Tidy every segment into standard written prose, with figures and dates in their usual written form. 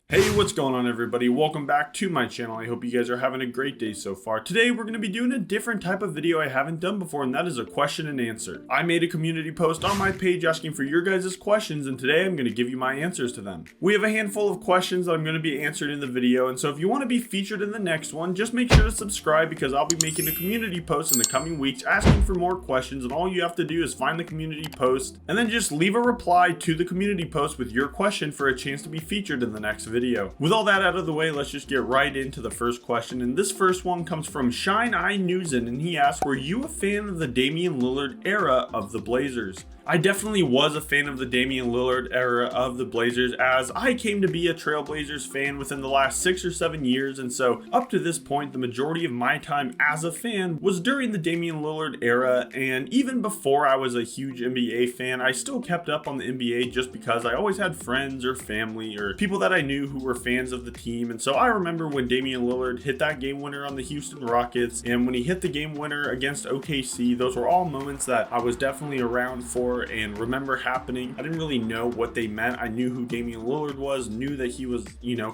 Hey, what's going on everybody? Welcome back to my channel. I hope you guys are having a great day so far. Today we're going to be doing a different type of video I haven't done before, and that is a question and answer. I made a community post on my page asking for your guys' questions, and today I'm going to give you my answers to them. We have a handful of questions that I'm going to be answered in the video, and so if you want to be featured in the next one, just make sure to subscribe because I'll be making a community post in the coming weeks asking for more questions, and all you have to do is find the community post and then just leave a reply to the community post with your question for a chance to be featured in the next video. With all that out of the way, let's just get right into the first question, and this first one comes from Shine Eye Newsen, and he asks, were you a fan of the Damian Lillard era of the Blazers? I definitely was a fan of the Damian Lillard era of the Blazers, as I came to be a Trailblazers fan within the last 6 or 7 years, and so up to this point, the majority of my time as a fan was during the Damian Lillard era, and even before I was a huge NBA fan, I still kept up on the NBA just because I always had friends or family or people that I knew who were fans of the team, and so I remember when Damian Lillard hit that game winner on the Houston Rockets, and when he hit the game winner against OKC, those were all moments that I was definitely around for and remember happening. I didn't really know what they meant. I knew who Damian Lillard was, knew that he was,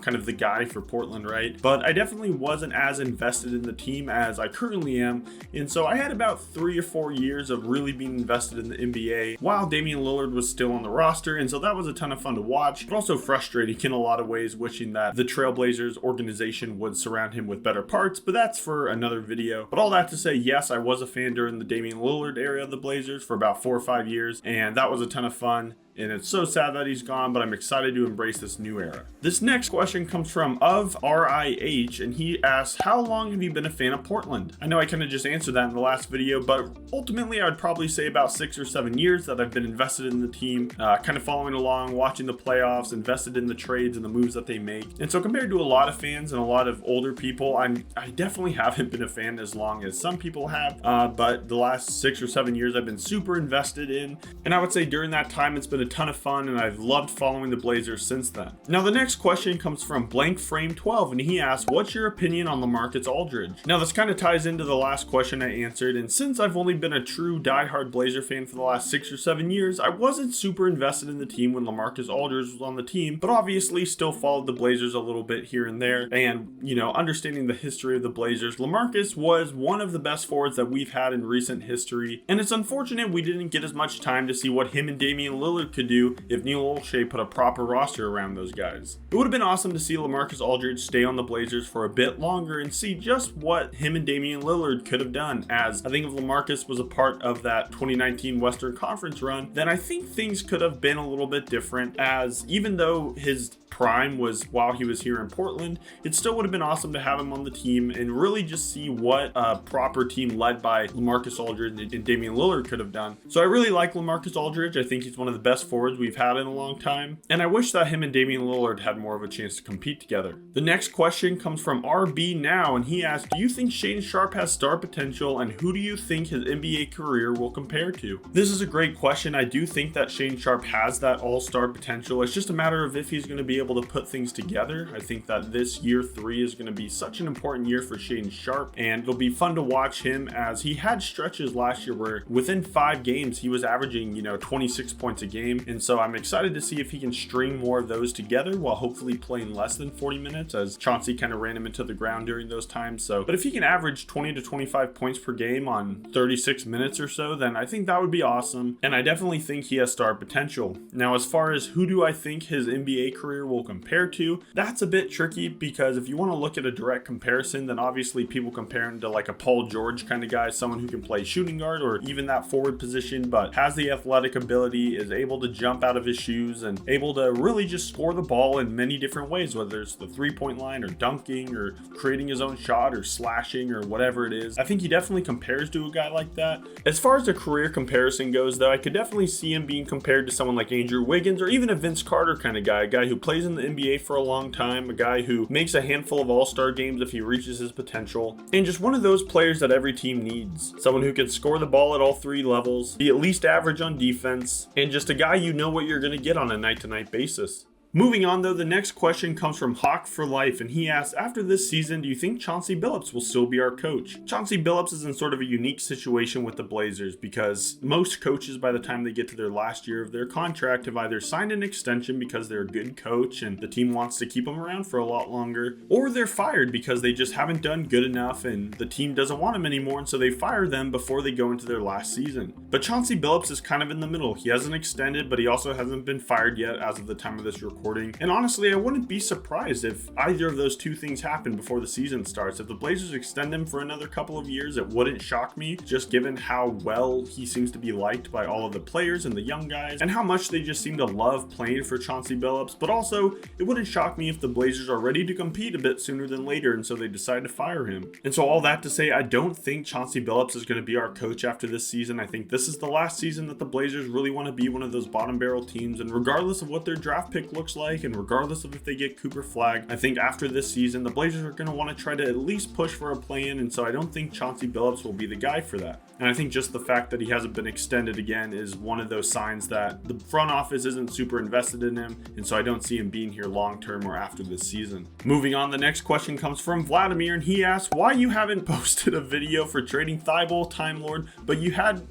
kind of the guy for Portland, right? But I definitely wasn't as invested in the team as I currently am. And so I had about 3 or 4 years of really being invested in the NBA while Damian Lillard was still on the roster. And so that was a ton of fun to watch, but also frustrating in a lot of ways, wishing that the Trailblazers organization would surround him with better parts, but that's for another video. But all that to say, yes, I was a fan during the Damian Lillard era of the Blazers for about 4 or 5 years. And that was a ton of fun. And it's so sad that he's gone, but I'm excited to embrace this new era. This next question comes from RIH, and he asks, how long have you been a fan of Portland? I know I kind of just answered that in the last video, but ultimately I'd probably say about 6 or 7 years that I've been invested in the team, kind of following along, watching the playoffs, invested in the trades and the moves that they make. And so compared to a lot of fans and a lot of older people, I definitely haven't been a fan as long as some people have, but the last 6 or 7 years I've been super invested in, and I would say during that time it's been a ton of fun, and I've loved following the Blazers since then. Now the next question comes from Blank Frame 12, and he asks, what's your opinion on LaMarcus Aldridge? Now this kind of ties into the last question I answered, and since I've only been a true diehard Blazer fan for the last 6 or 7 years, I wasn't super invested in the team when LaMarcus Aldridge was on the team, but obviously still followed the Blazers a little bit here and there, and understanding the history of the Blazers, LaMarcus was one of the best forwards that we've had in recent history, and it's unfortunate we didn't get as much time to see what him and Damian Lillard could do if Neil Olshey put a proper roster around those guys. It would have been awesome to see LaMarcus Aldridge stay on the Blazers for a bit longer and see just what him and Damian Lillard could have done, as I think if LaMarcus was a part of that 2019 Western Conference run, then I think things could have been a little bit different, as even though his prime was while he was here in Portland, it still would have been awesome to have him on the team and really just see what a proper team led by LaMarcus Aldridge and Damian Lillard could have done. So I really like LaMarcus Aldridge. I think he's one of the best forwards we've had in a long time, and I wish that him and Damian Lillard had more of a chance to compete together. The next question comes from RB Now, and he asks, do you think Shaedon Sharpe has star potential, and who do you think his NBA career will compare to? This is a great question. I do think that Shaedon Sharpe has that all-star potential. It's just a matter of if he's going to be able to put things together. I think that this year 3 is going to be such an important year for Shaedon Sharpe, and it'll be fun to watch him, as he had stretches last year where within 5 games he was averaging 26 points a game, and so I'm excited to see if he can string more of those together while hopefully playing less than 40 minutes, as Chauncey kind of ran him into the ground during those times. But if he can average 20 to 25 points per game on 36 minutes or so, then I think that would be awesome, and I definitely think he has star potential. Now as far as who do I think his NBA career will compare to, that's a bit tricky, because if you want to look at a direct comparison, then obviously people compare him to like a Paul George kind of guy, someone who can play shooting guard or even that forward position, but has the athletic ability, is able to jump out of his shoes, and able to really just score the ball in many different ways, whether it's the 3-point line or dunking or creating his own shot or slashing or whatever it is. I think he definitely compares to a guy like that. As far as the career comparison goes, though, I could definitely see him being compared to someone like Andrew Wiggins or even a Vince Carter kind of guy, a guy who plays in the NBA for a long time, a guy who makes a handful of all-star games if he reaches his potential, and just one of those players that every team needs. Someone who can score the ball at all 3 levels, be at least average on defense, and just a guy you know what you're going to get on a night-to-night basis. Moving on though, the next question comes from Hawk for Life, and he asks, after this season, do you think Chauncey Billups will still be our coach? Chauncey Billups is in sort of a unique situation with the Blazers because most coaches, by the time they get to their last year of their contract, have either signed an extension because they're a good coach and the team wants to keep them around for a lot longer, or they're fired because they just haven't done good enough and the team doesn't want them anymore, and so they fire them before they go into their last season. But Chauncey Billups is kind of in the middle. He hasn't extended, but he also hasn't been fired yet as of the time of this recording. And honestly, I wouldn't be surprised if either of those two things happen before the season starts. If the Blazers extend him for another couple of years, it wouldn't shock me, just given how well he seems to be liked by all of the players and the young guys, and how much they just seem to love playing for Chauncey Billups. But also, it wouldn't shock me if the Blazers are ready to compete a bit sooner than later, and so they decide to fire him. And so all that to say, I don't think Chauncey Billups is going to be our coach after this season. I think this is the last season that the Blazers really want to be one of those bottom barrel teams, and regardless of what their draft pick looks like, and regardless of if they get Cooper Flagg, I think after this season, the Blazers are going to want to try to at least push for a play-in, and so I don't think Chauncey Billups will be the guy for that. And I think just the fact that he hasn't been extended again is one of those signs that the front office isn't super invested in him, and so I don't see him being here long-term or after this season. Moving on, the next question comes from Vladimir, and he asks, why you haven't posted a video for trading Thibault, Time Lord, but you had...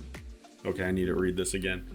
Okay, I need to read this again.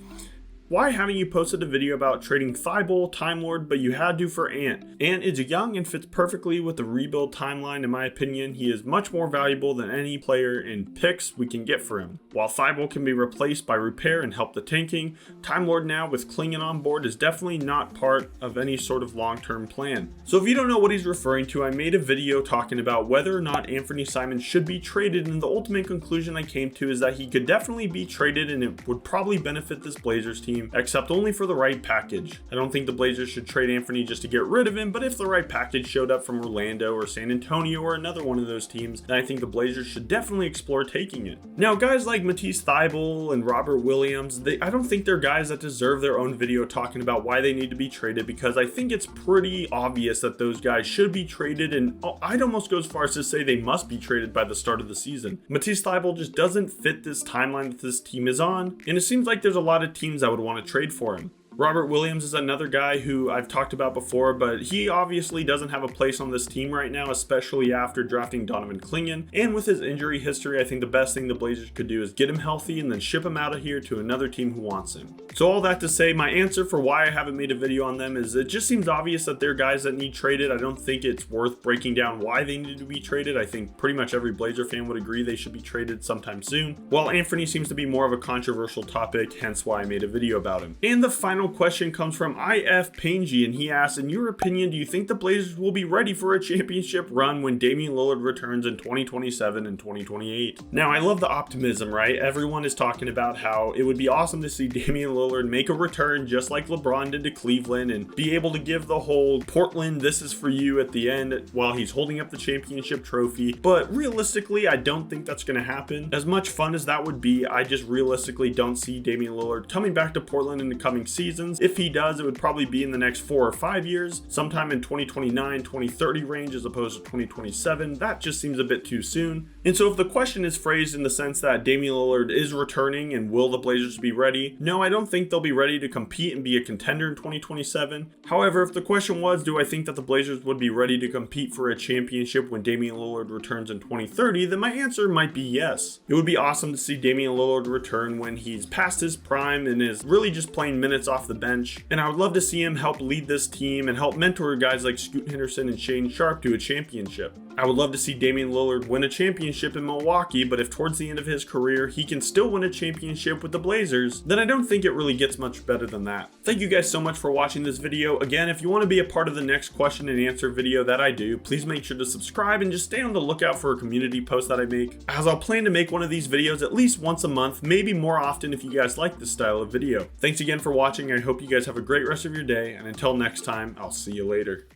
Why haven't you posted a video about trading Thibault, Time Lord, but you had to for Ant? Ant is young and fits perfectly with the rebuild timeline. In my opinion, he is much more valuable than any player in picks we can get for him. While Thibault can be replaced by repair and help the tanking, Time Lord now with Klingon on board is definitely not part of any sort of long-term plan. So if you don't know what he's referring to, I made a video talking about whether or not Anthony Simons should be traded, and the ultimate conclusion I came to is that he could definitely be traded and it would probably benefit this Blazers team, except only for the right package. I don't think the Blazers should trade Anthony just to get rid of him, but if the right package showed up from Orlando or San Antonio or another one of those teams, then I think the Blazers should definitely explore taking it. Now, guys like Matisse Thybulle and Robert Williams, I don't think they're guys that deserve their own video talking about why they need to be traded, because I think it's pretty obvious that those guys should be traded, and I'd almost go as far as to say they must be traded by the start of the season. Matisse Thybulle just doesn't fit this timeline that this team is on, and it seems like there's a lot of teams that would want to trade for him. Robert Williams is another guy who I've talked about before, but he obviously doesn't have a place on this team right now, especially after drafting Donovan Klingon. And with his injury history, I think the best thing the Blazers could do is get him healthy and then ship him out of here to another team who wants him. So all that to say, my answer for why I haven't made a video on them is it just seems obvious that they're guys that need traded. I don't think it's worth breaking down why they need to be traded. I think pretty much every Blazer fan would agree they should be traded sometime soon, while Anthony seems to be more of a controversial topic, hence why I made a video about him. And the final question comes from IF Pangy, and he asks, in your opinion, do you think the Blazers will be ready for a championship run when Damian Lillard returns in 2027 and 2028? Now, I love the optimism, right? Everyone is talking about how it would be awesome to see Damian Lillard make a return just like LeBron did to Cleveland and be able to give the whole Portland, this is for you at the end while he's holding up the championship trophy. But realistically, I don't think that's going to happen. As much fun as that would be, I just realistically don't see Damian Lillard coming back to Portland in the coming seasons. If he does, it would probably be in the next 4 or 5 years, sometime in 2029, 2030 range as opposed to 2027. That just seems a bit too soon. And so if the question is phrased in the sense that Damian Lillard is returning and will the Blazers be ready? No, I don't think they'll be ready to compete and be a contender in 2027. However, if the question was, do I think that the Blazers would be ready to compete for a championship when Damian Lillard returns in 2030, then my answer might be yes. It would be awesome to see Damian Lillard return when he's past his prime and is really just playing minutes off the bench. And I would love to see him help lead this team and help mentor guys like Scoot Henderson and Shane Sharp to a championship. I would love to see Damian Lillard win a championship in Milwaukee, but if towards the end of his career he can still win a championship with the Blazers, then I don't think it really gets much better than that. Thank you guys so much for watching this video. Again, if you want to be a part of the next question and answer video that I do, please make sure to subscribe and just stay on the lookout for a community post that I make, as I'll plan to make one of these videos at least once a month, maybe more often if you guys like this style of video. Thanks again for watching. I hope you guys have a great rest of your day, and until next time, I'll see you later.